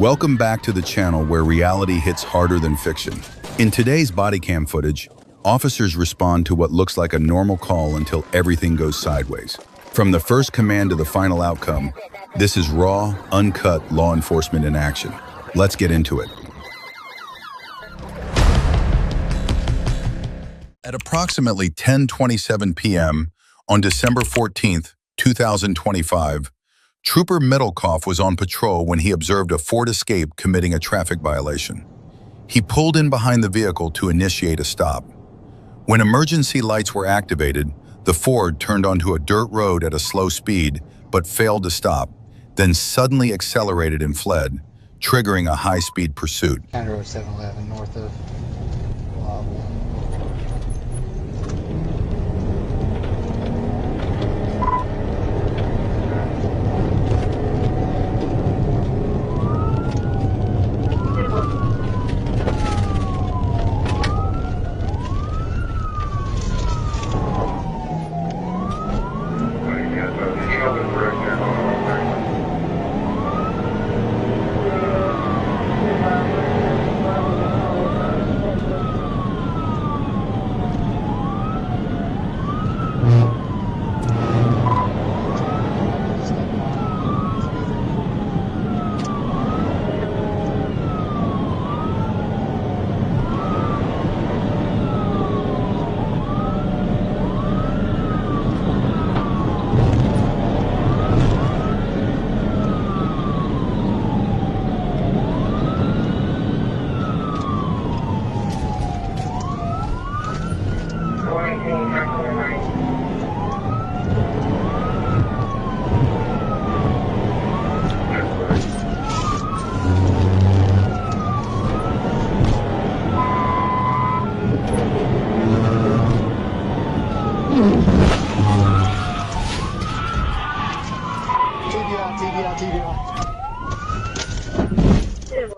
Welcome back to the channel where reality hits harder than fiction. In today's body cam footage, officers respond to what looks like a normal call until everything goes sideways. From the first command to the final outcome, this is raw, uncut law enforcement in action. Let's get into it. At approximately 10:27 p.m. on December 14th, 2025, Trooper Middlecoff was on patrol when he observed a Ford Escape committing a traffic violation. He pulled in behind the vehicle to initiate a stop. When emergency lights were activated, the Ford turned onto a dirt road at a slow speed but failed to stop, then suddenly accelerated and fled, triggering a high-speed pursuit. County Road 711 north of Lava.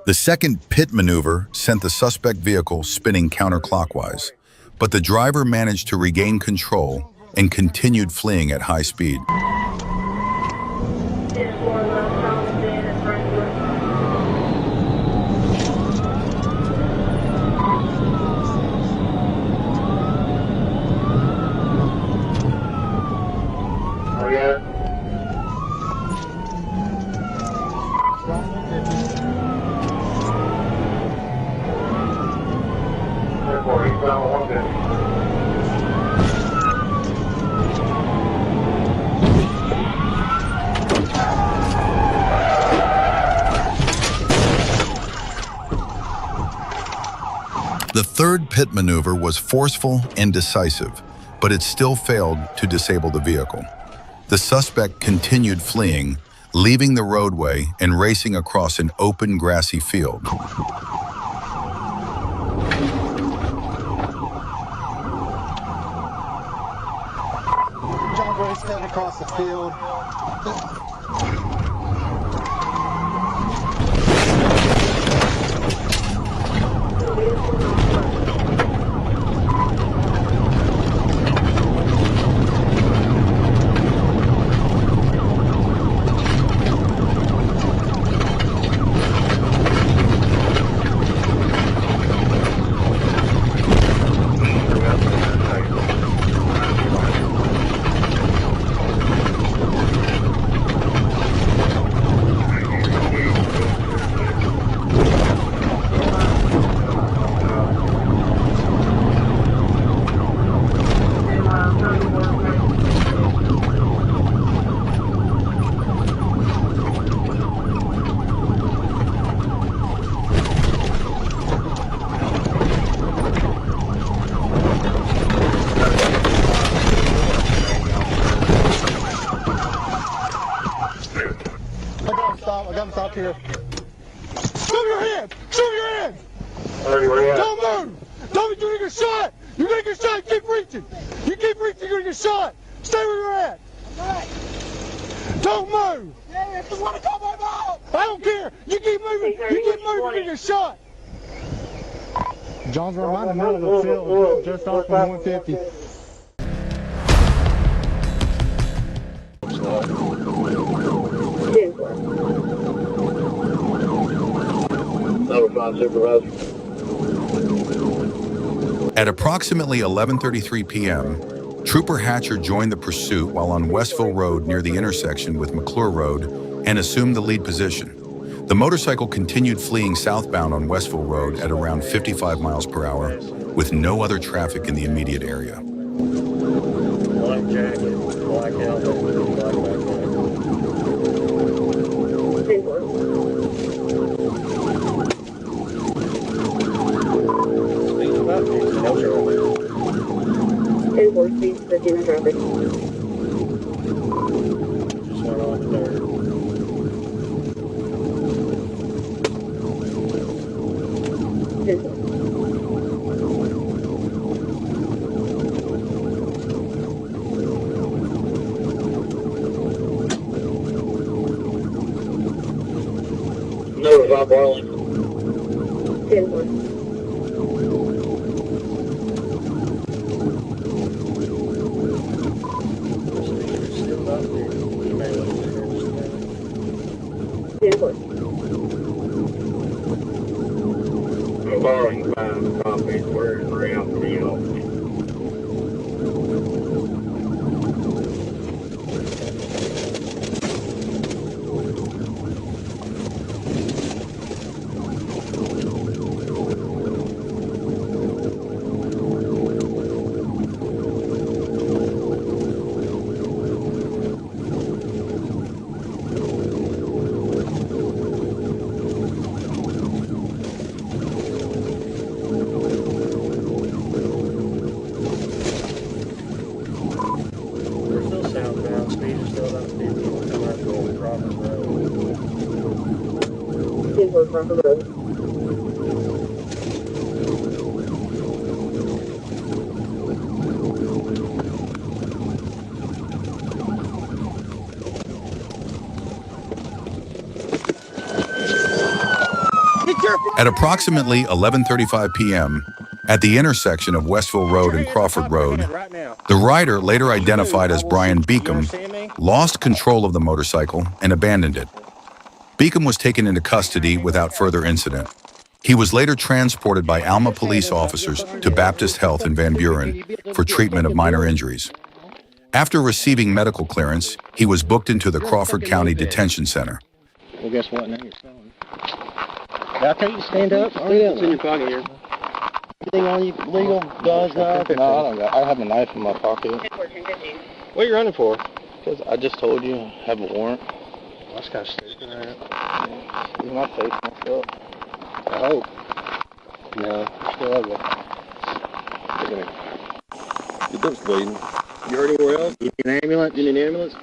The second pit maneuver sent the suspect vehicle spinning counterclockwise, but the driver managed to regain control and continued fleeing at high speed. The third pit maneuver was forceful and decisive, but it still failed to disable the vehicle. The suspect continued fleeing, leaving the roadway and racing across an open grassy field. John Grace cutting across the field. I got him stopped here. Show your hand! Show your hand! Don't move! Don't be getting a shot! You're gonna get shot! Keep reaching! You keep reaching, you're gonna get shot! Stay where you're at! Right. Don't move! Yeah, I just want to call my mom! I don't care! You keep moving! You keep moving, you're gonna get shot! John's right in the middle of the field, just off from 150. At approximately 11:33 p.m., Trooper Hatcher joined the pursuit while on Westville Road near the intersection with McClure Road and assumed the lead position. The motorcycle continued fleeing southbound on Westville Road at around 55 miles per hour, with no other traffic in the immediate area. Black jacket, black helmet, black backpack. Speed's about 50, no traffic. 10-4, speed 50 in traffic. Just went off there. No, Rob Warling. 10-4. Still about 50. Email it. 10-4. I'm borrowing 5 copies. Where is around for you? We're still southbound. Speed is still about 50. We're coming up going Crawford Road. 10-4, Crawford Road. At approximately 11:35 p.m., at the intersection of Westville Road and Crawford Road, the rider, later identified as Brian Beacom, lost control of the motorcycle and abandoned it. Beacom was taken into custody without further incident. He was later transported by Alma police officers to Baptist Health in Van Buren for treatment of minor injuries. After receiving medical clearance, he was booked into the Crawford County Detention Center. Well, guess what? Now you're selling. I'll tell you to stand up. It's in your pocket here. Anything on you legal? Guns, knife? No, I don't got. I have a knife in my pocket. 10-4, 10-15. What are you running for? Because I just told you I have a warrant. That's kind of stupid, right? He's my face messed up. I hope. No, you're still ugly. Your lip's bleeding. You hurt anywhere else? You need an ambulance? You need an ambulance?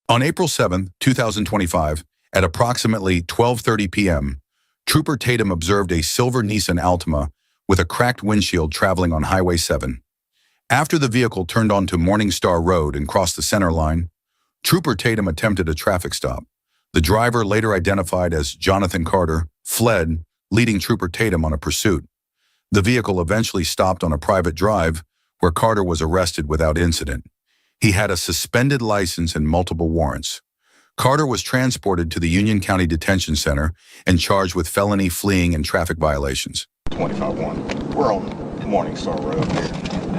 On April 7, 2025, at approximately 12:30 p.m., Trooper Tatum observed a silver Nissan Altima with a cracked windshield traveling on Highway 7. After the vehicle turned onto Morning Star Road and crossed the center line, Trooper Tatum attempted a traffic stop. The driver, later identified as Jonathan Carter, fled, leading Trooper Tatum on a pursuit. The vehicle eventually stopped on a private drive where Carter was arrested without incident. He had a suspended license and multiple warrants. Carter was transported to the Union County Detention Center and charged with felony fleeing and traffic violations. 25-1. We're on Morningstar Road here,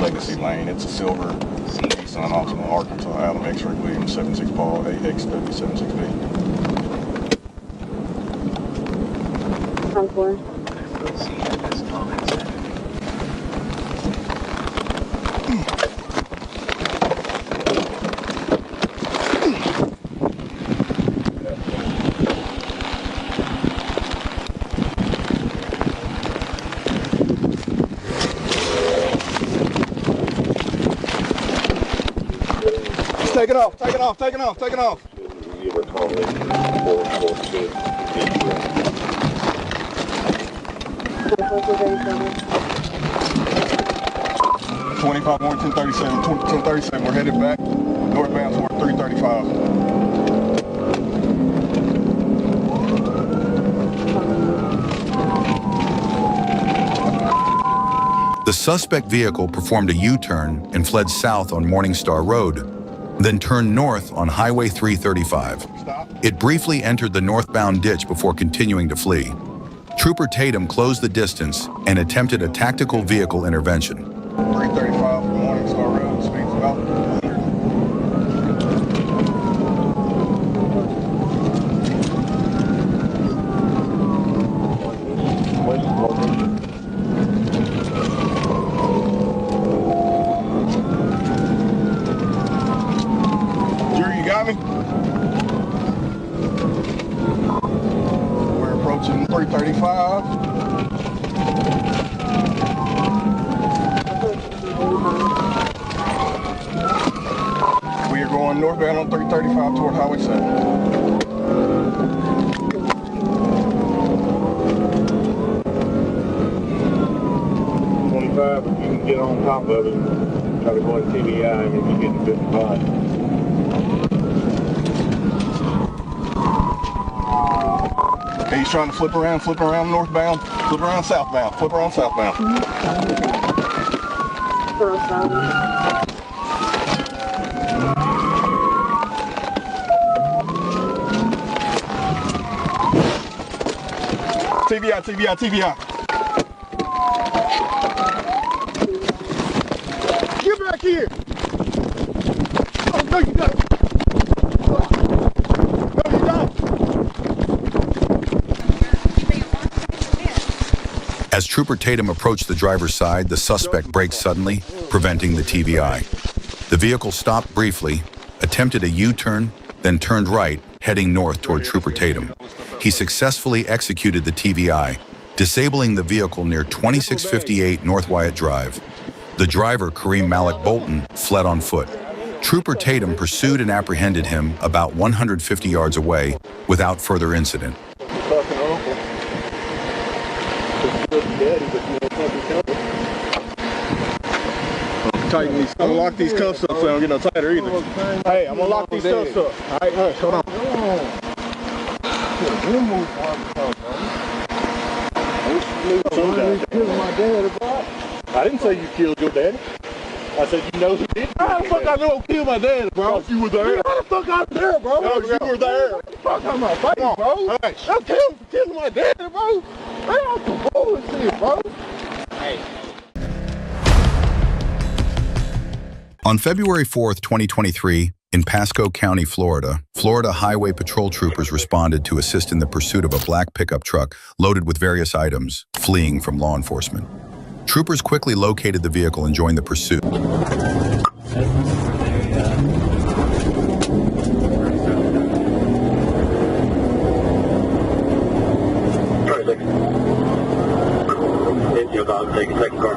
Legacy Lane. It's a silver Nissan Altima Arkansas Adam X-Ray Williams 76 ball AXW76B. 10-4. Take it off, take it off, take it off, take it off. You were calling 442. 25-1, 1037, 1037. We're headed back northbound toward 335. The suspect vehicle performed a U-turn and fled south on Morningstar Road. then turned north on Highway 335. It briefly entered the northbound ditch before continuing to flee. Trooper Tatum closed the distance and attempted a tactical vehicle intervention. 335 from Morningstar Road, speeds about 100. Jerry, you got me? We're approaching 335. We are going northbound on 335 toward Highway 7. 25, if you can get on top of it, try to go in TBI and if you get to 55. Hey, he's trying to flip around northbound, flip around southbound, flip around southbound. TBI, TBI, TBI. Get back here! Oh, no, you don't! No, you don't! As Trooper Tatum approached the driver's side, the suspect braked suddenly, preventing the TVI. The vehicle stopped briefly, attempted a U-turn, then turned right, heading north toward Trooper Tatum. He successfully executed the TVI, disabling the vehicle near 2658 North Wyatt Drive. The driver, Kareem Malik Bolton, fled on foot. Trooper Tatum pursued and apprehended him about 150 yards away without further incident. Tighten these. I'm gonna lock these cuffs up so they don't get no tighter either. Hey, I'm gonna lock these cuffs up. All right, hush, hold on. I didn't say you killed your daddy. I said you know who did. How the fuck I know who killed my daddy, bro? You were there. How the fuck I was there, bro? No, you were there. What the fuck on my face, bro? Hush. I'm killing my daddy, bro. Man, I'm some bullshit, bro. Hey. On February 4th, 2023, in Pasco County, Florida, Florida Highway Patrol troopers responded to assist in the pursuit of a black pickup truck loaded with various items, fleeing from law enforcement. Troopers quickly located the vehicle and joined the pursuit. Take a second car.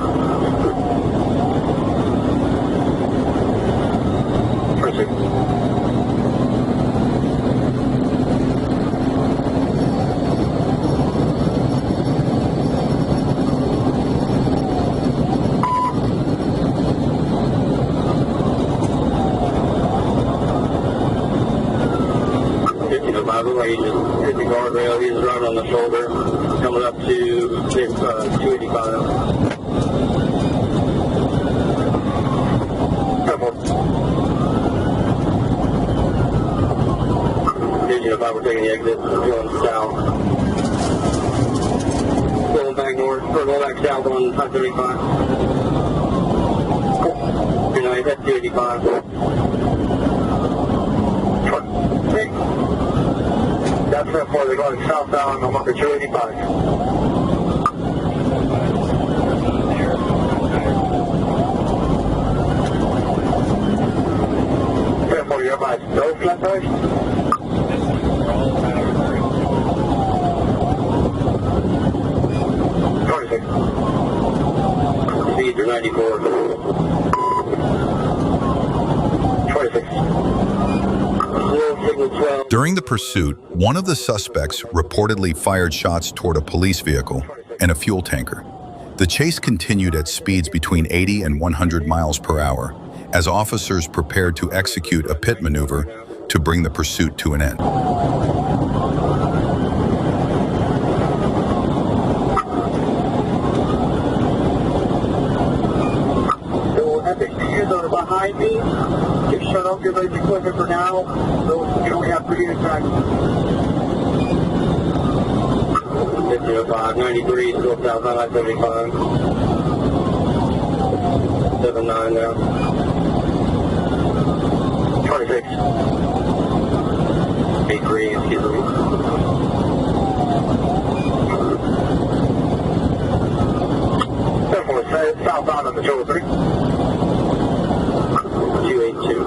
He just hit the guardrail. He's running on the shoulder, coming up to 285. If I were taking the exit, going south. Going back north, or going back south on 535. You know, he's at 285. That's it for they're going southbound on number 285. For your advice, no flat tires? Speeds are 94. 26. During the pursuit, one of the suspects reportedly fired shots toward a police vehicle and a fuel tanker. The chase continued at speeds between 80 and 100 miles per hour as officers prepared to execute a pit maneuver to bring the pursuit to an end. Reviews are behind me. Just shut off your basic equipment for now. So you can only have 3 units back. 1505, 93, still south on I-75. 79 now. 26. 83, excuse me. Southbound on the Patrol 3. 282.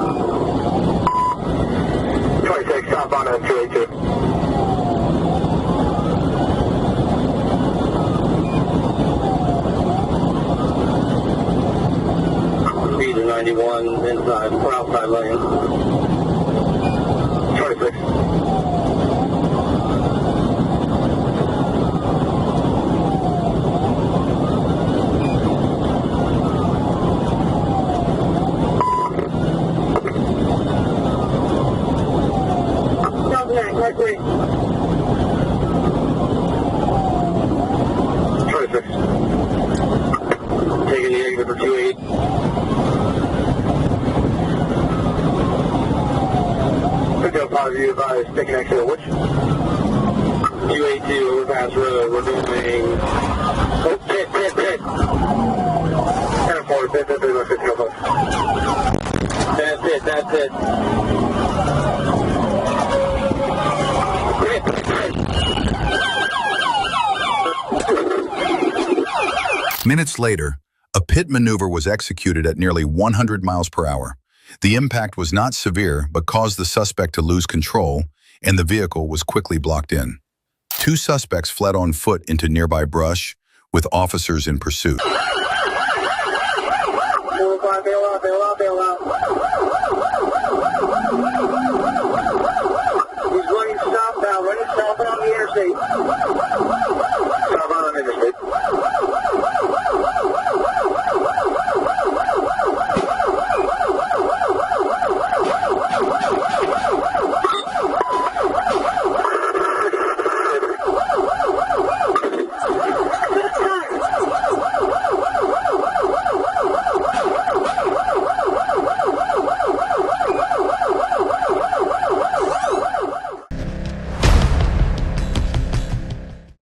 26, southbound on 282. Speed of 91 inside or outside lane. 26. Right, 26. Taking the exit for 28. Good job, positive advised, taking exit at which? 282, overpass road, we're doing pit. 10-4, pit, that's it. Minutes later, a pit maneuver was executed at nearly 100 miles per hour. The impact was not severe, but caused the suspect to lose control, and the vehicle was quickly blocked in. 2 suspects fled on foot into nearby brush, with officers in pursuit. Bail out. He's running southbound on the interstate. Southbound on the interstate.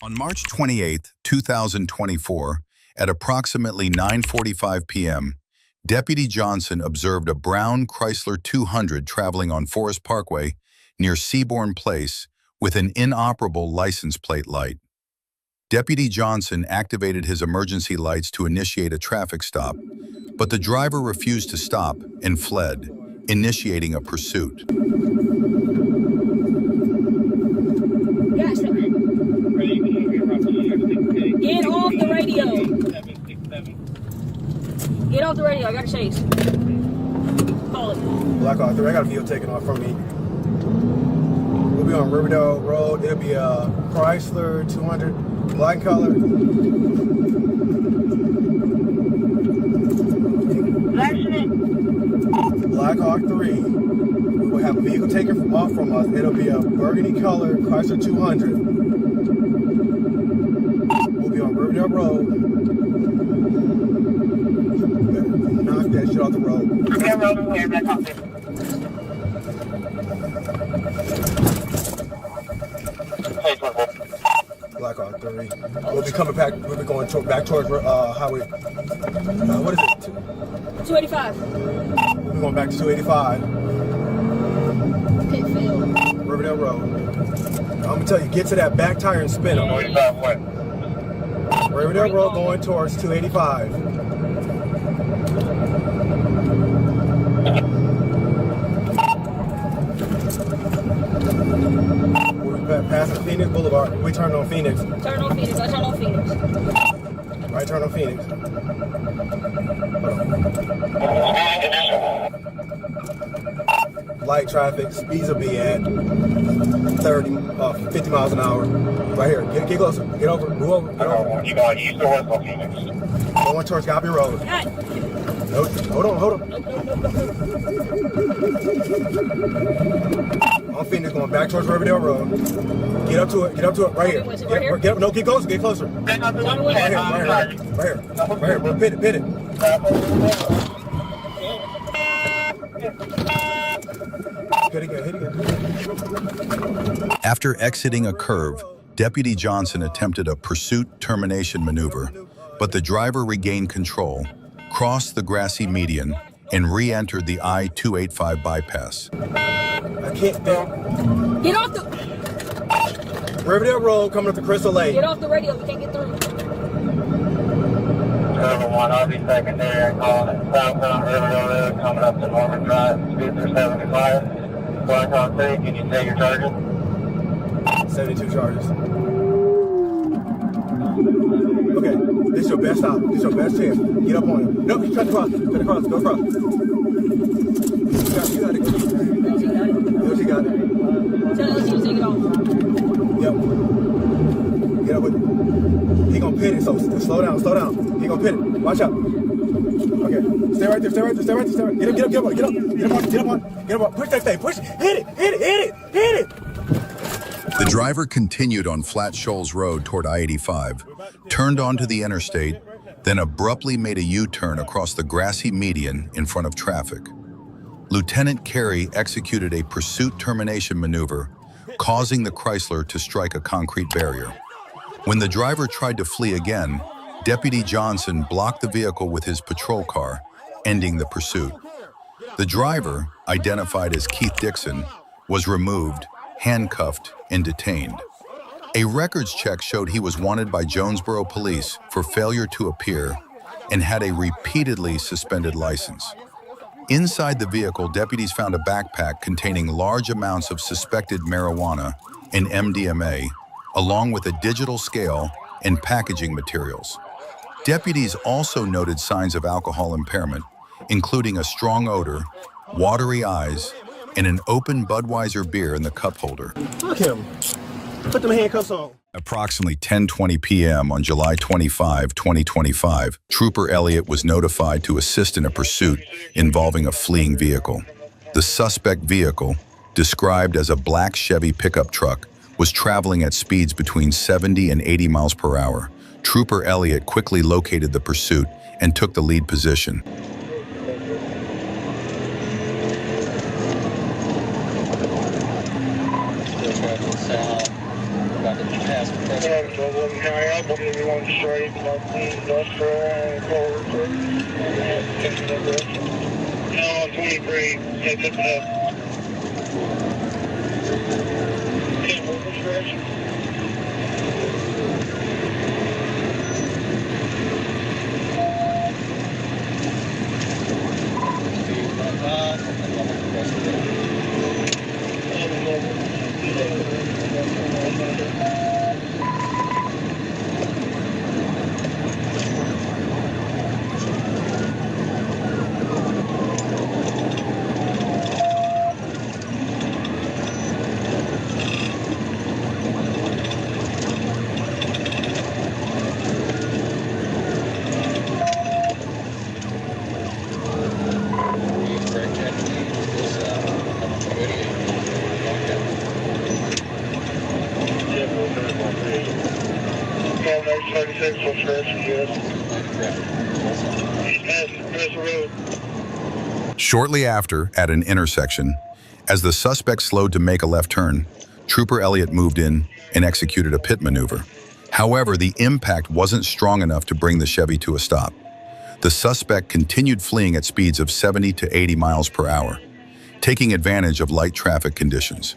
On March 28, 2024, at approximately 9:45 p.m., Deputy Johnson observed a brown Chrysler 200 traveling on Forest Parkway near Seabourn Place with an inoperable license plate light. Deputy Johnson activated his emergency lights to initiate a traffic stop, but the driver refused to stop and fled, initiating a pursuit. Get off the radio. Get off the radio. I got a chase. Call it. Black Hawk 3, I got a video taken off from me. We'll be on Riverdale Road. It'll be a Chrysler 200, black color. Black Hawk 3. We will have a vehicle taken off from us. It'll be a burgundy color Chrysler 200. On Riverdale Road. Knock that shit off the road. Black Hawk 3. We'll be coming back. We'll be going back towards highway. What is it? 285. We'll be going back to 285. Pitfield. Riverdale Road. I'm gonna tell you, get to that back tire and spin them. 285 what? Riverdale Road going towards 285. We're passing Phoenix Boulevard. We turned on Phoenix. Turn on Phoenix. I turn on Phoenix. Right turn on Phoenix. Light traffic, speeds will be at 50 miles an hour. Right here. Get closer. Get over. Move over. Get over. You going east or west on Phoenix? Going towards Copy Road. Hey. No, hold on. On Phoenix, going back towards Riverdale Road. Get up to it. Right here. Get up. No, get closer. Get closer. Right here. Pit it. Hit again. After exiting a curve, Deputy Johnson attempted a pursuit termination maneuver, but the driver regained control, crossed the grassy median, and re-entered the I-285 bypass. I can't. Get off the Riverdale Road coming up to Crystal Lake. Get off the radio. We can't get through. Server 1, I'll be secondary. I'm calling it southbound Riverdale Road coming up to Norman Drive. Speeds are 75. Black Hawk 3, can you take your charges? 72 charges. Okay, this is your best stop. This is your best chance. Get up on him. Nope, cut across. Cut across. Go across. You got it. You got it. Tell us you take it off. Yep. Get up with it. He gonna pit it, so slow down. He gonna pit it. Watch out. Okay, stay right there. Get up. Push that thing. Push. Hit it. The driver continued on Flat Shoals Road toward I-85, turned onto the interstate, then abruptly made a U-turn across the grassy median in front of traffic. Lieutenant Carey executed a pursuit termination maneuver, causing the Chrysler to strike a concrete barrier. When the driver tried to flee again, Deputy Johnson blocked the vehicle with his patrol car, ending the pursuit. The driver, identified as Keith Dixon, was removed, handcuffed, and detained. A records check showed he was wanted by Jonesboro Police for failure to appear and had a repeatedly suspended license. Inside the vehicle, deputies found a backpack containing large amounts of suspected marijuana and MDMA, along with a digital scale and packaging materials. Deputies also noted signs of alcohol impairment, including a strong odor, watery eyes, and an open Budweiser beer in the cup holder. Fuck him. Put them handcuffs on. Approximately 10:20 p.m. on July 25, 2025, Trooper Elliott was notified to assist in a pursuit involving a fleeing vehicle. The suspect vehicle, described as a black Chevy pickup truck, was traveling at speeds between 70 and 80 miles per hour. Trooper Elliott quickly located the pursuit and took the lead position. Shortly after, at an intersection, as the suspect slowed to make a left turn, Trooper Elliott moved in and executed a pit maneuver. However, the impact wasn't strong enough to bring the Chevy to a stop. The suspect continued fleeing at speeds of 70 to 80 miles per hour, taking advantage of light traffic conditions.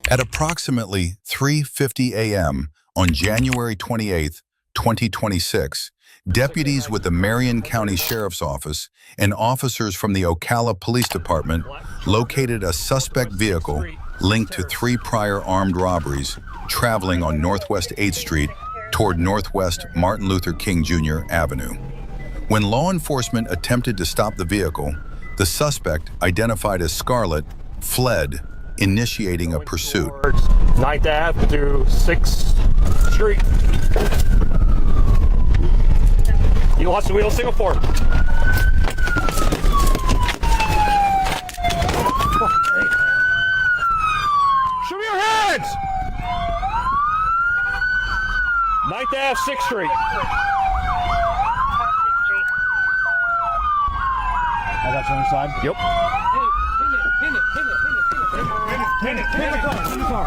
At approximately 3:50 a.m. On January 28, 2026, deputies with the Marion County Sheriff's Office and officers from the Ocala Police Department located a suspect vehicle linked to 3 prior armed robberies traveling on Northwest 8th Street toward Northwest Martin Luther King Jr. Avenue. When law enforcement attempted to stop the vehicle, the suspect, identified as Scarlett, fled, initiating a pursuit. 9th Ave through 6th Street. You lost the wheel, single forward. Show me your hands! 9th Ave, 6th Street. I got you on the side? Yep. Pin the car.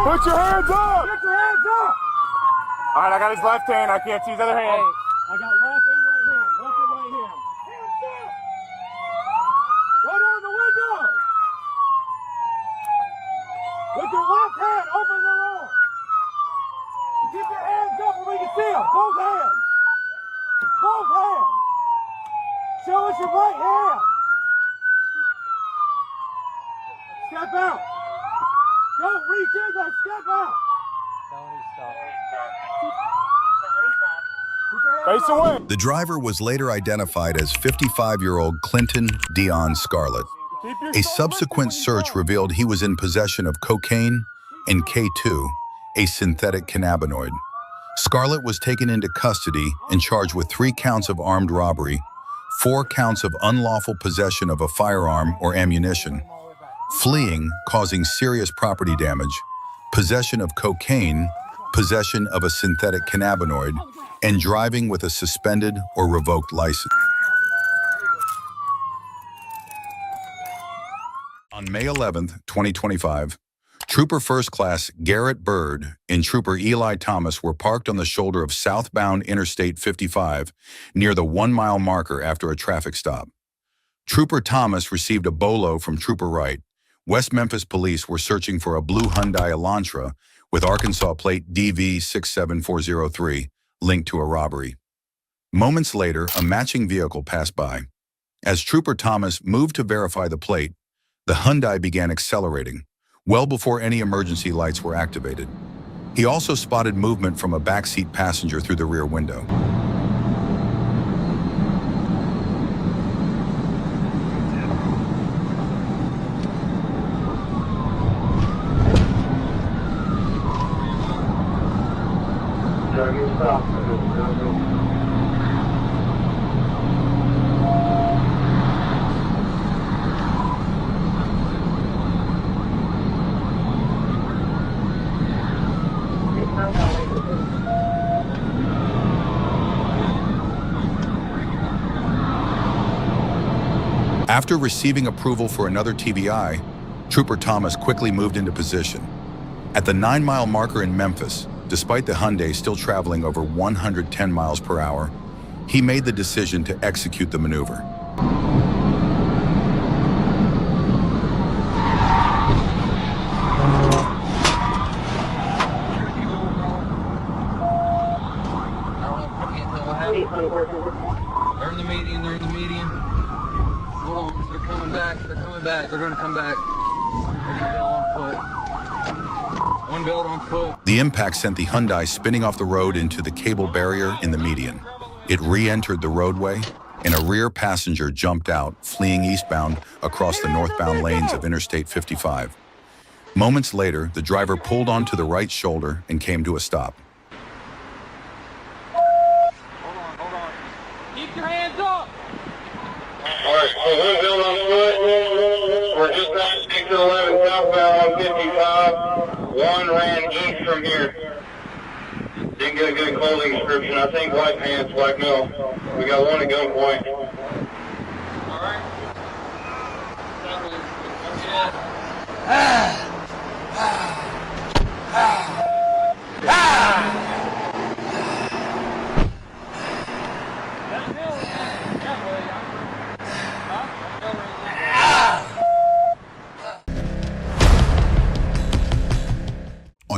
Put your hands up! Get your hands up! Alright, I got his left hand. I can't see his other hand. I got left and right hand. Left and right hand. Hands up! Right on the window! With your left hand, open the door! Keep your hands up so we can see them. Both hands! Both hands! Show us your right hand! Step out! Don't reach in there, step out! Face away. The driver was later identified as 55-year-old Clinton Dion Scarlett. A subsequent search revealed he was in possession of cocaine and K2, a synthetic cannabinoid. Scarlett was taken into custody and charged with 3 counts of armed robbery, 4 counts of unlawful possession of a firearm or ammunition, fleeing, causing serious property damage, possession of cocaine, possession of a synthetic cannabinoid, and driving with a suspended or revoked license. On May 11, 2025, Trooper First Class Garrett Bird and Trooper Eli Thomas were parked on the shoulder of southbound Interstate 55 near the 1-mile marker after a traffic stop. Trooper Thomas received a bolo from Trooper Wright. West Memphis police were searching for a blue Hyundai Elantra with Arkansas plate DV67403 linked to a robbery. Moments later, a matching vehicle passed by. As Trooper Thomas moved to verify the plate, the Hyundai began accelerating, well before any emergency lights were activated. He also spotted movement from a backseat passenger through the rear window. After receiving approval for another TBI, Trooper Thomas quickly moved into position. At the 9-mile marker in Memphis, despite the Hyundai still traveling over 110 miles per hour, he made the decision to execute the maneuver. They're in the median, they're in the median. Hold on, they're coming back, they're gonna come back. One build on foot. The impact sent the Hyundai spinning off the road into the cable barrier in the median. It re-entered the roadway, and a rear passenger jumped out, fleeing eastbound across the northbound lanes of Interstate 55. Moments later, the driver pulled onto the right shoulder and came to a stop. Hold on. Keep your hands up! Alright, so one build on foot. We're just on 611 southbound on 55. One ran east from here. Didn't get a good clothing description. I think white pants, black male. We got one at gunpoint. Alright.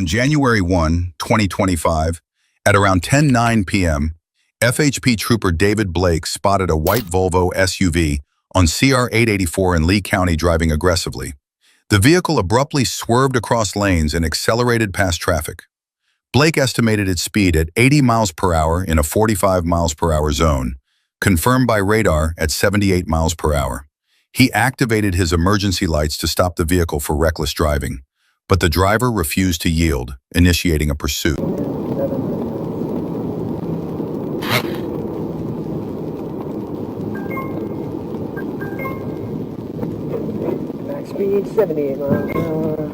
On January 1, 2025, at around 10:09 p.m., FHP Trooper David Blake spotted a white Volvo SUV on CR 884 in Lee County driving aggressively. The vehicle abruptly swerved across lanes and accelerated past traffic. Blake estimated its speed at 80 miles per hour in a 45 miles per hour zone, confirmed by radar at 78 miles per hour. He activated his emergency lights to stop the vehicle for reckless driving, but the driver refused to yield, initiating a pursuit. Max speed 78 miles an hour.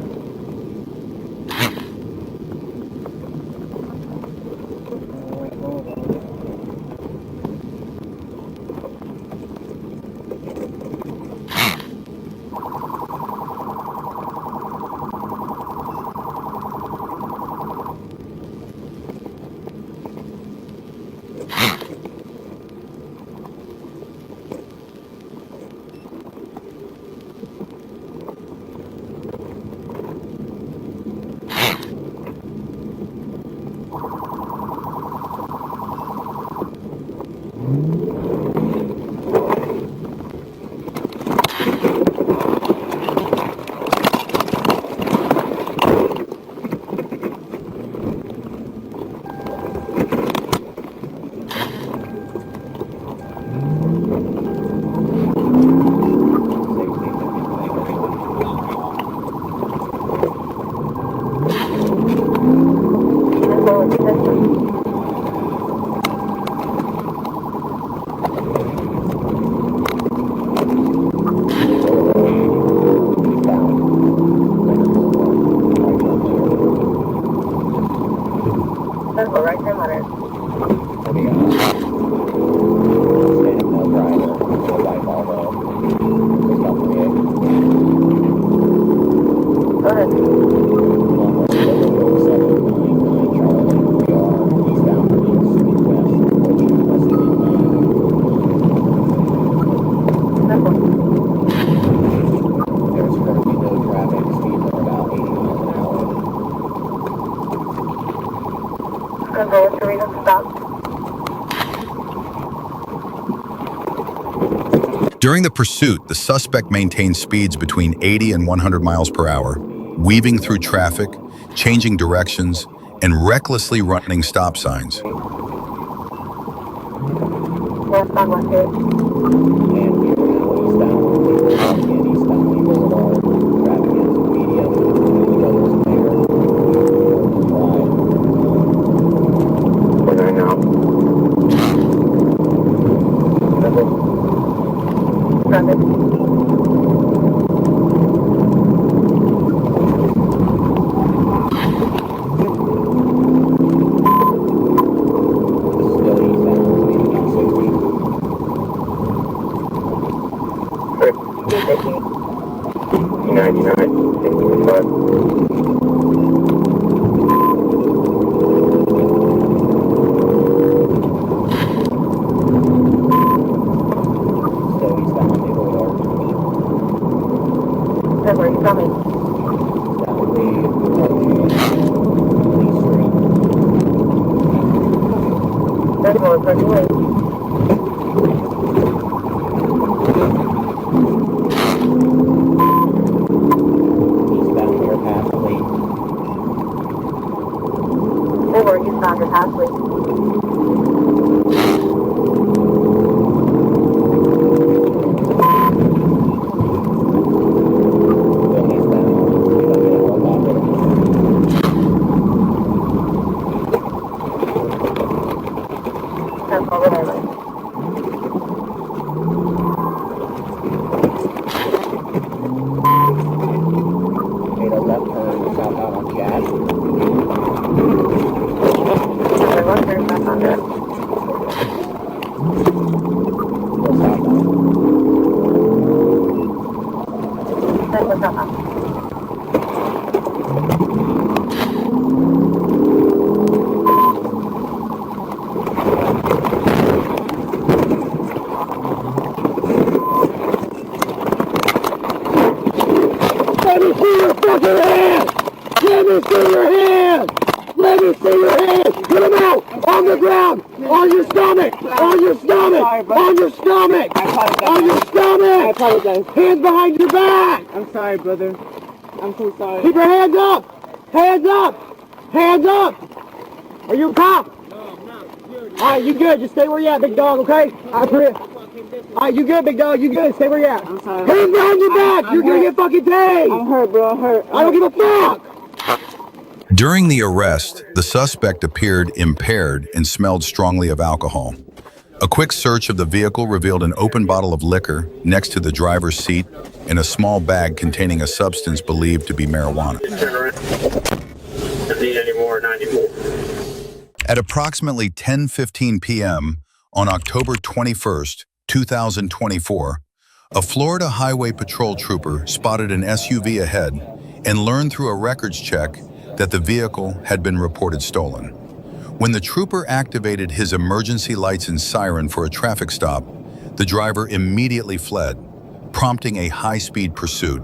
Right there, mother. Go ahead. During the pursuit, the suspect maintained speeds between 80 and 100 miles per hour, weaving through traffic, changing directions, and recklessly running stop signs. Where are you coming? Over, he's found your pathway. Over there, right? Made a left turn southbound on Cat. Left turn southbound there. Go southbound. Go southbound. Let me see your fucking ass! Let me see your hands! Let me see your hands! Put them out! On the ground! On your stomach! On your stomach! On your stomach! On your stomach! I apologize. Hands behind your back! I'm sorry, brother. I'm so sorry. Keep your hands up! Hands up! Hands up! Are you a cop? No, I'm not. Alright, you good. Just stay where you at, big dog, okay? Alright, you good, big dog. You good. Stay where you at. I'm sorry. Hands behind your back! You're gonna get fucking tased! I'm hurt, bro. I'm hurt. I don't give a fuck! During the arrest, the suspect appeared impaired and smelled strongly of alcohol. A quick search of the vehicle revealed an open bottle of liquor next to the driver's seat and a small bag containing a substance believed to be marijuana. At approximately 10:15 p.m. on October 21st, 2024, a Florida Highway Patrol trooper spotted an SUV ahead and learned through a records check that the vehicle had been reported stolen. When the trooper activated his emergency lights and siren for a traffic stop, the driver immediately fled, prompting a high-speed pursuit.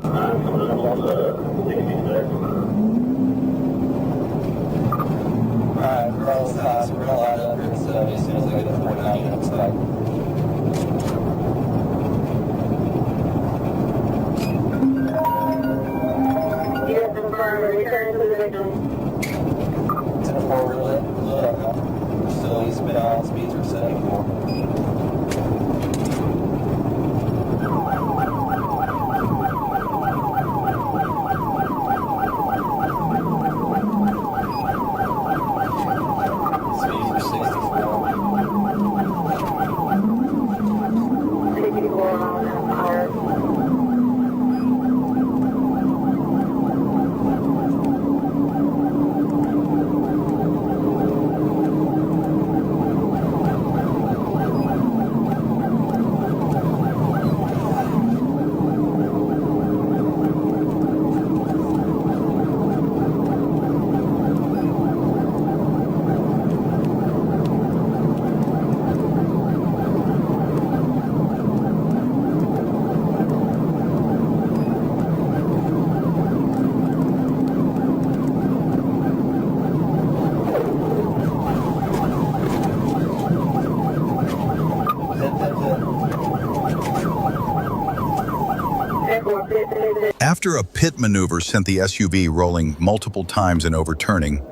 After a pit maneuver sent the SUV rolling multiple times and overturning,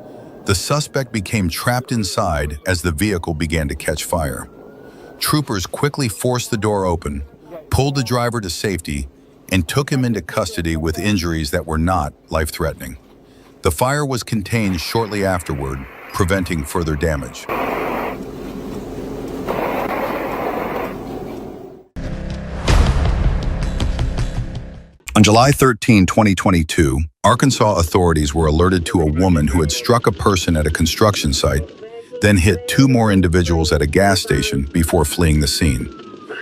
the suspect became trapped inside as the vehicle began to catch fire. Troopers quickly forced the door open, pulled the driver to safety, and took him into custody with injuries that were not life-threatening. The fire was contained shortly afterward, preventing further damage. On July 13, 2022, Arkansas authorities were alerted to a woman who had struck a person at a construction site, then hit two more individuals at a gas station before fleeing the scene.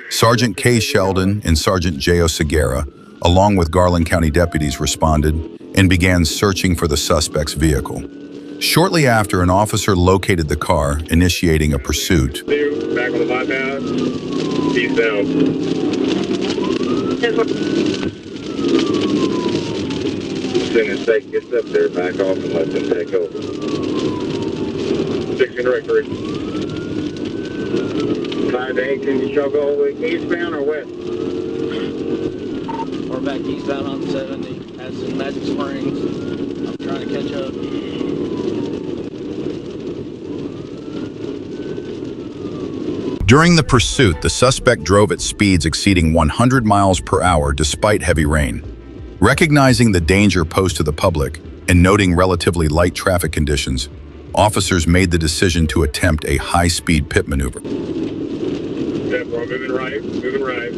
Sergeant K. Sheldon and Sergeant J.O. Segura, along with Garland County deputies, responded and began searching for the suspect's vehicle. Shortly after, an officer located the car, initiating a pursuit. Back on the bypass. Eastbound. As soon as they gets up there, back off and let them take over. 16 directory. 5 to 8, can you go all the way eastbound or west? We're back eastbound on 70. That's in Magic Springs. I'm trying to catch up. During the pursuit, the suspect drove at speeds exceeding 100 miles per hour despite heavy rain. Recognizing the danger posed to the public and noting relatively light traffic conditions, officers made the decision to attempt a high-speed pit maneuver. Yeah, bro, moving right, moving right.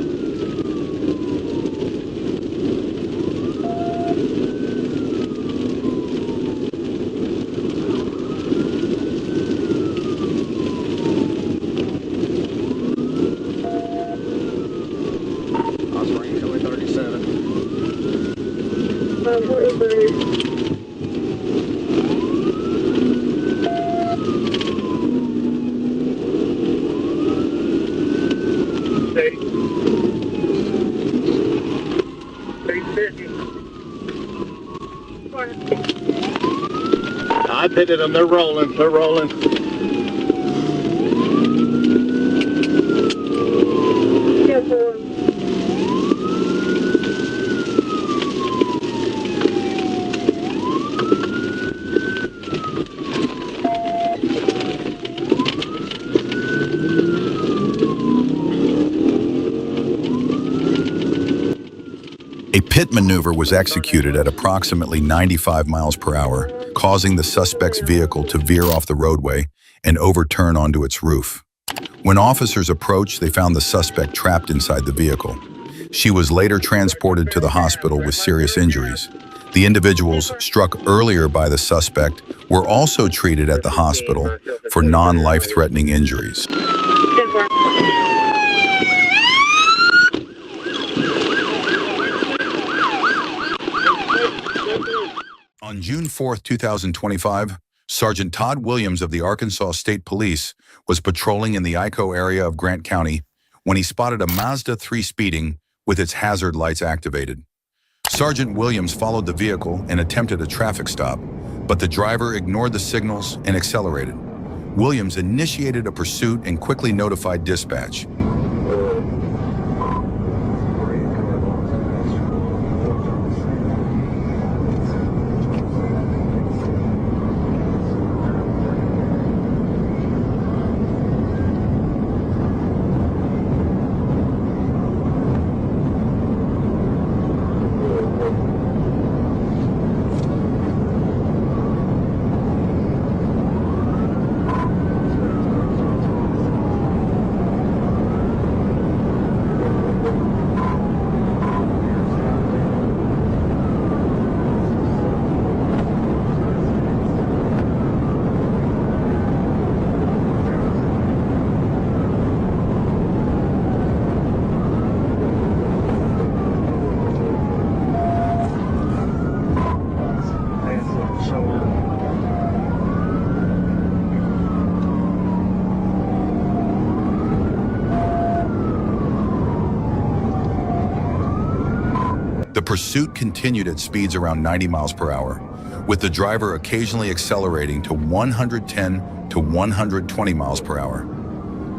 I pitted them. They're rolling. They're rolling. A pit maneuver was executed at approximately 95 miles per hour, causing the suspect's vehicle to veer off the roadway and overturn onto its roof. When officers approached, they found the suspect trapped inside the vehicle. She was later transported to the hospital with serious injuries. The individuals struck earlier by the suspect were also treated at the hospital for non-life-threatening injuries. On June 4, 2025, Sergeant Todd Williams of the Arkansas State Police was patrolling in the Ico area of Grant County when he spotted a Mazda 3 speeding with its hazard lights activated. Sergeant Williams followed the vehicle and attempted a traffic stop, but the driver ignored the signals and accelerated. Williams initiated a pursuit and quickly notified dispatch. The pursuit continued at speeds around 90 miles per hour, with the driver occasionally accelerating to 110 to 120 miles per hour.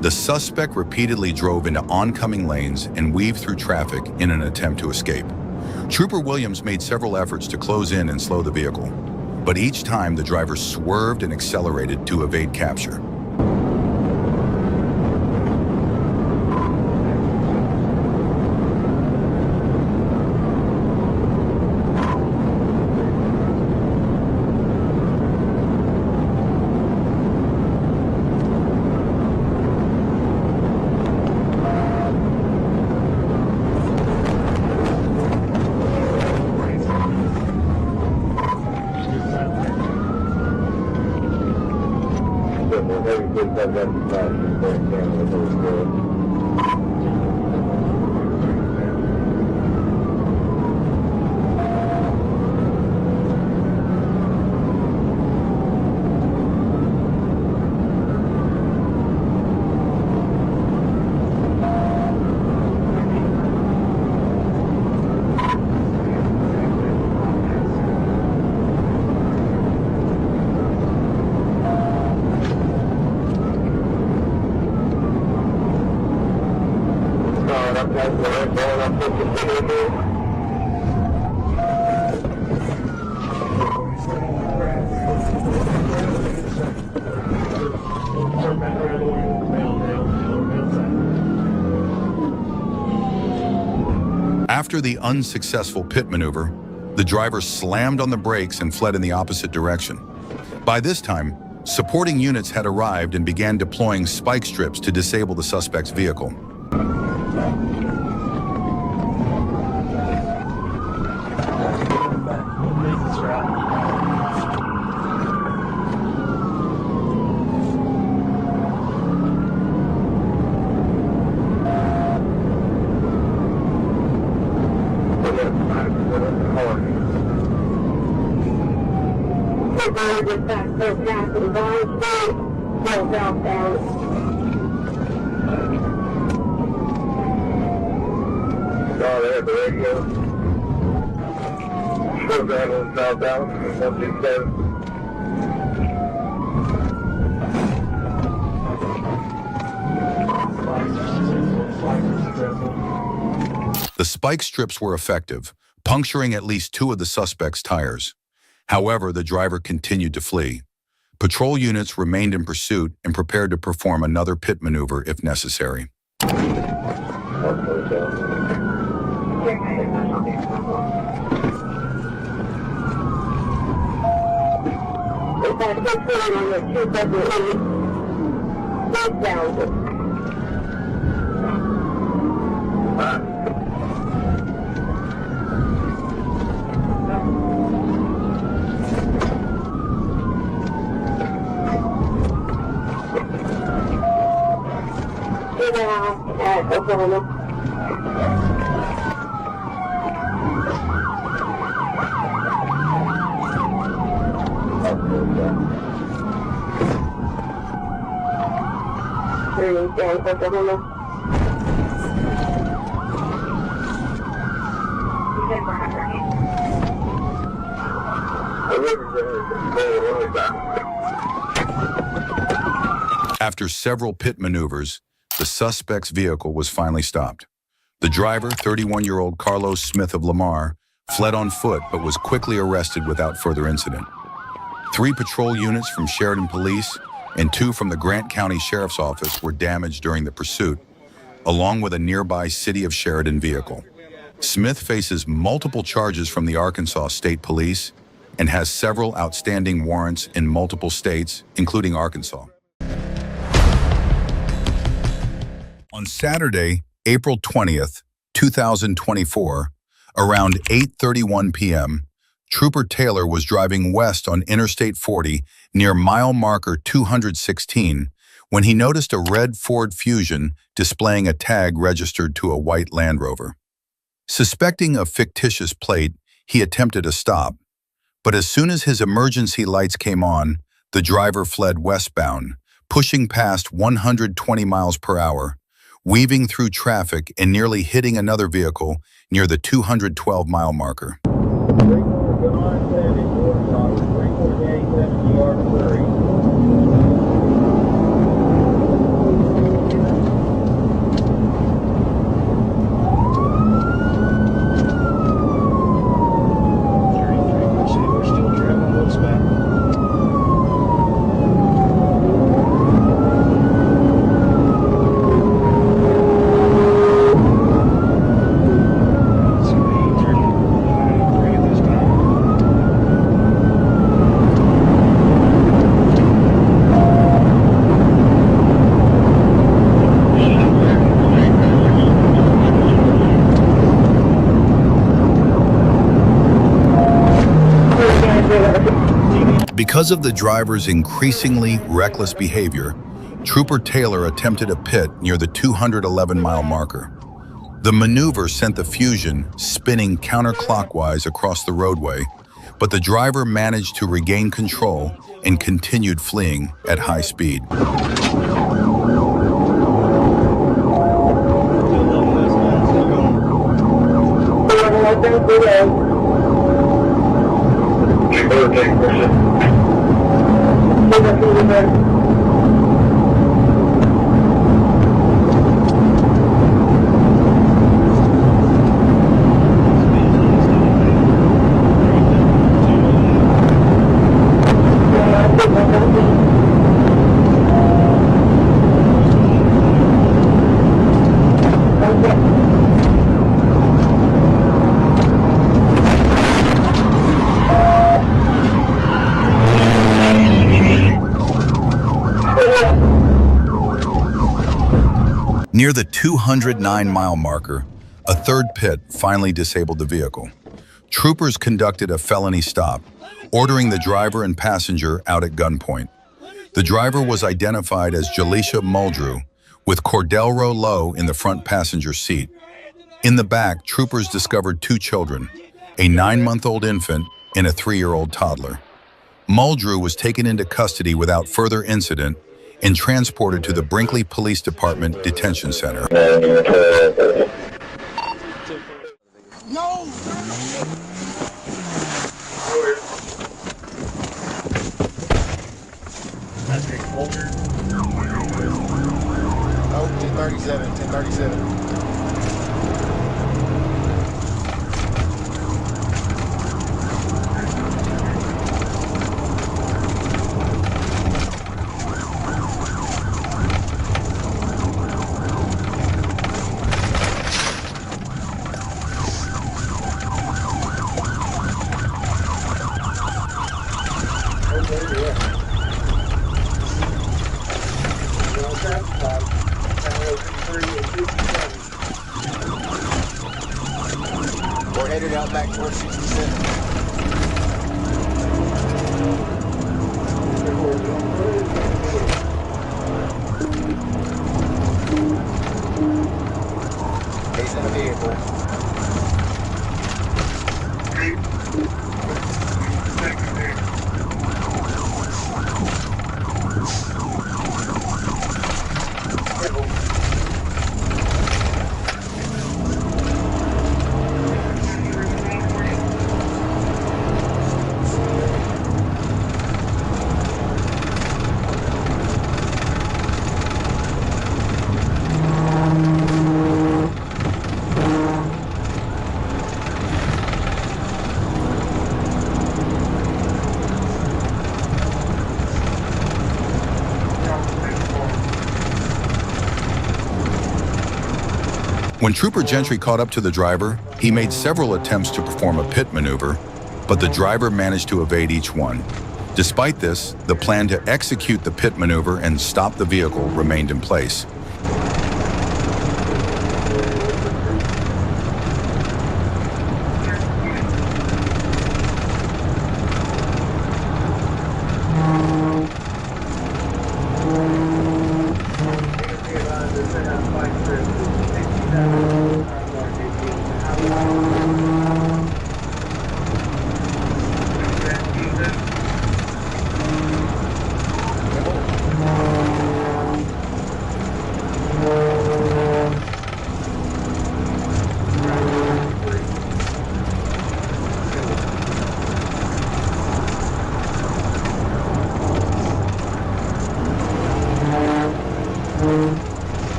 The suspect repeatedly drove into oncoming lanes and weaved through traffic in an attempt to escape. Trooper Williams made several efforts to close in and slow the vehicle, but each time the driver swerved and accelerated to evade capture. After the unsuccessful pit maneuver, the driver slammed on the brakes and fled in the opposite direction. By this time, supporting units had arrived and began deploying spike strips to disable the suspect's vehicle. The spike strips were effective, puncturing at least 2 of the suspect's tires. However, the driver continued to flee. Patrol units remained in pursuit and prepared to perform another pit maneuver if necessary. After several pit maneuvers, the suspect's vehicle was finally stopped. The driver, 31-year-old Carlos Smith of Lamar, fled on foot but was quickly arrested without further incident. 3 patrol units from Sheridan Police and 2 from the Grant County Sheriff's Office were damaged during the pursuit, along with a nearby City of Sheridan vehicle. Smith faces multiple charges from the Arkansas State Police and has several outstanding warrants in multiple states, including Arkansas. On Saturday, April 20th, 2024, around 8:31 p.m., Trooper Taylor was driving west on Interstate 40 near mile marker 216 when he noticed a red Ford Fusion displaying a tag registered to a white Land Rover. Suspecting a fictitious plate, he attempted a stop, but as soon as his emergency lights came on, the driver fled westbound, pushing past 120 miles per hour, weaving through traffic and nearly hitting another vehicle near the 212-mile marker. Because of the driver's increasingly reckless behavior, Trooper Taylor attempted a pit near the 211-mile marker. The maneuver sent the Fusion spinning counterclockwise across the roadway, but the driver managed to regain control and continued fleeing at high speed. Near the 209-mile marker, a third pit finally disabled the vehicle. Troopers conducted a felony stop, ordering the driver and passenger out at gunpoint. The driver was identified as Jaleisha Muldrew, with Cordell Lowe in the front passenger seat. In the back, troopers discovered 2 children, a 9-month-old infant and a 3-year-old toddler. Muldrew was taken into custody without further incident and transported to the Brinkley Police Department Detention Center. No! That's a folder. Oh, 1037, 1037. Facing the vehicle. When Trooper Gentry caught up to the driver, he made several attempts to perform a pit maneuver, but the driver managed to evade each one. Despite this, the plan to execute the pit maneuver and stop the vehicle remained in place.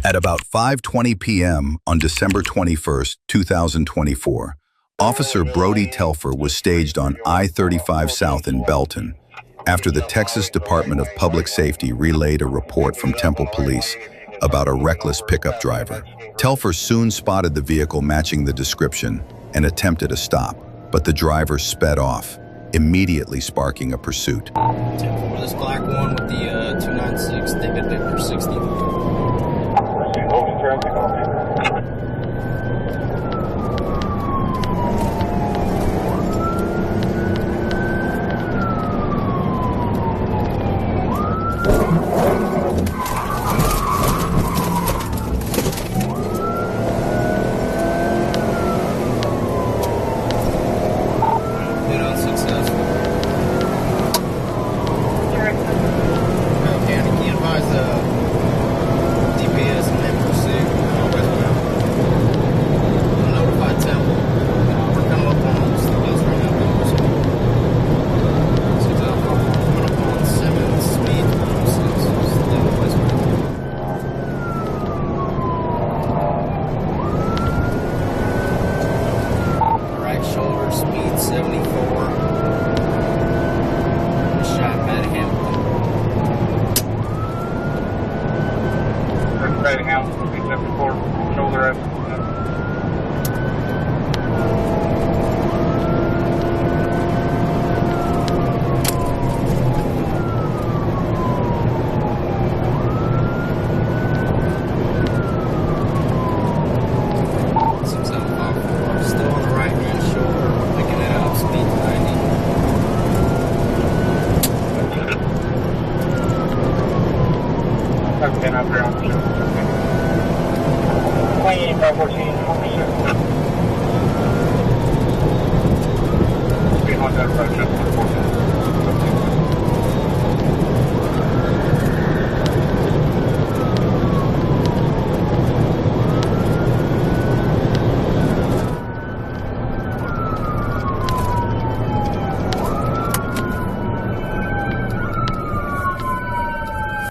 At about 5:20 p.m. on December 21st, 2024, Officer Brody Telfer was staged on I-35 South in Belton after the Texas Department of Public Safety relayed a report from Temple Police about a reckless pickup driver. Telfer soon spotted the vehicle matching the description and attempted a stop, but the driver sped off, immediately sparking a pursuit. For this black one with the 296, they did it for 60. Open traffic on me.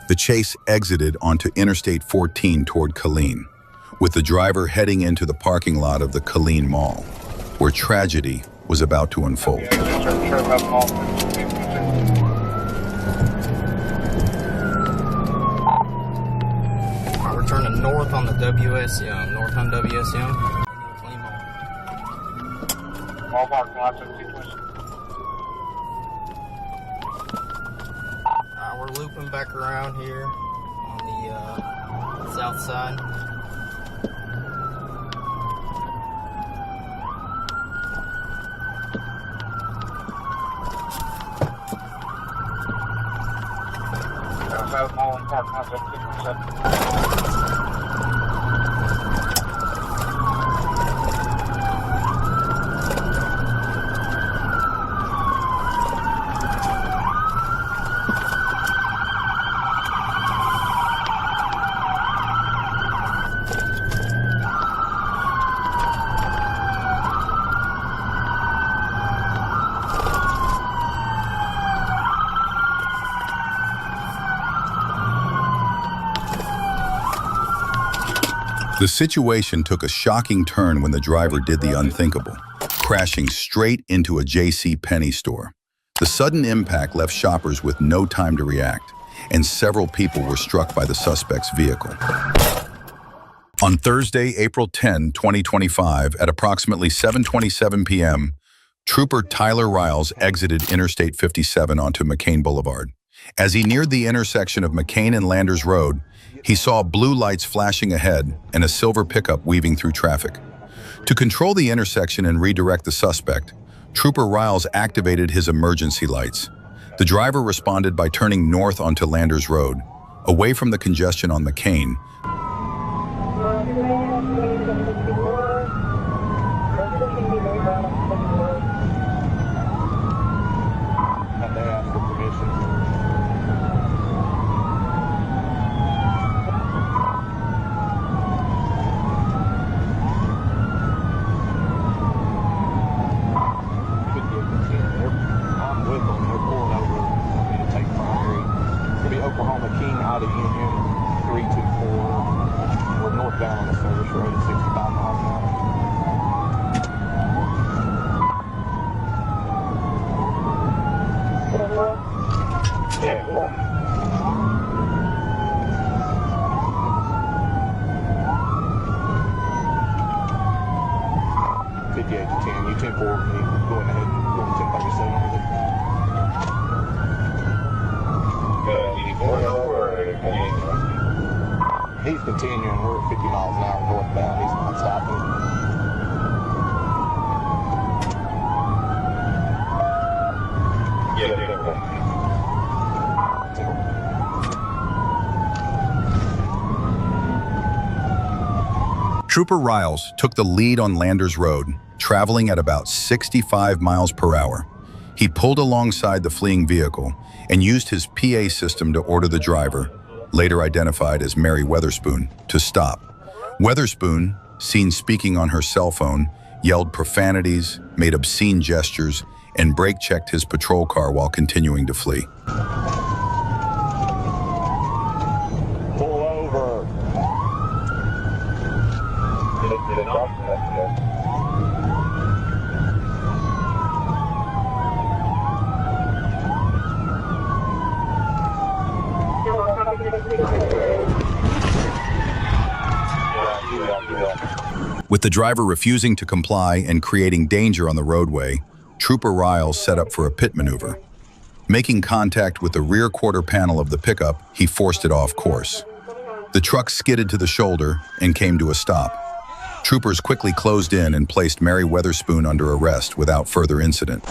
The chase exited onto Interstate 14 toward Killeen, with the driver heading into the parking lot of the Killeen Mall, where tragedy was about to unfold. We're turning north on the WS Young, north on WS Young. All parking lots in sequence. We're looping back around here on the south side. South Mall and parking lots in sequence. The situation took a shocking turn when the driver did the unthinkable, crashing straight into a J.C. Penney store. The sudden impact left shoppers with no time to react, and several people were struck by the suspect's vehicle. On Thursday, April 10, 2025, at approximately 7:27 p.m., Trooper Tyler Riles exited Interstate 57 onto McCain Boulevard. As he neared the intersection of McCain and Landers Road, he saw blue lights flashing ahead and a silver pickup weaving through traffic. To control the intersection and redirect the suspect, Trooper Riles activated his emergency lights. The driver responded by turning north onto Landers Road, away from the congestion on McCain. He's continuing. We're at 50 miles an hour northbound. He's not stopping. Trooper Riles took the lead on Landers Road, traveling at about 65 miles per hour. He pulled alongside the fleeing vehicle and used his PA system to order the driver, later identified as Mary Weatherspoon, to stop. Weatherspoon, seen speaking on her cell phone, yelled profanities, made obscene gestures, and brake-checked his patrol car while continuing to flee. Pull over. With the driver refusing to comply and creating danger on the roadway, Trooper Riles set up for a pit maneuver. Making contact with the rear quarter panel of the pickup, he forced it off course. The truck skidded to the shoulder and came to a stop. Troopers quickly closed in and placed Mary Weatherspoon under arrest without further incident.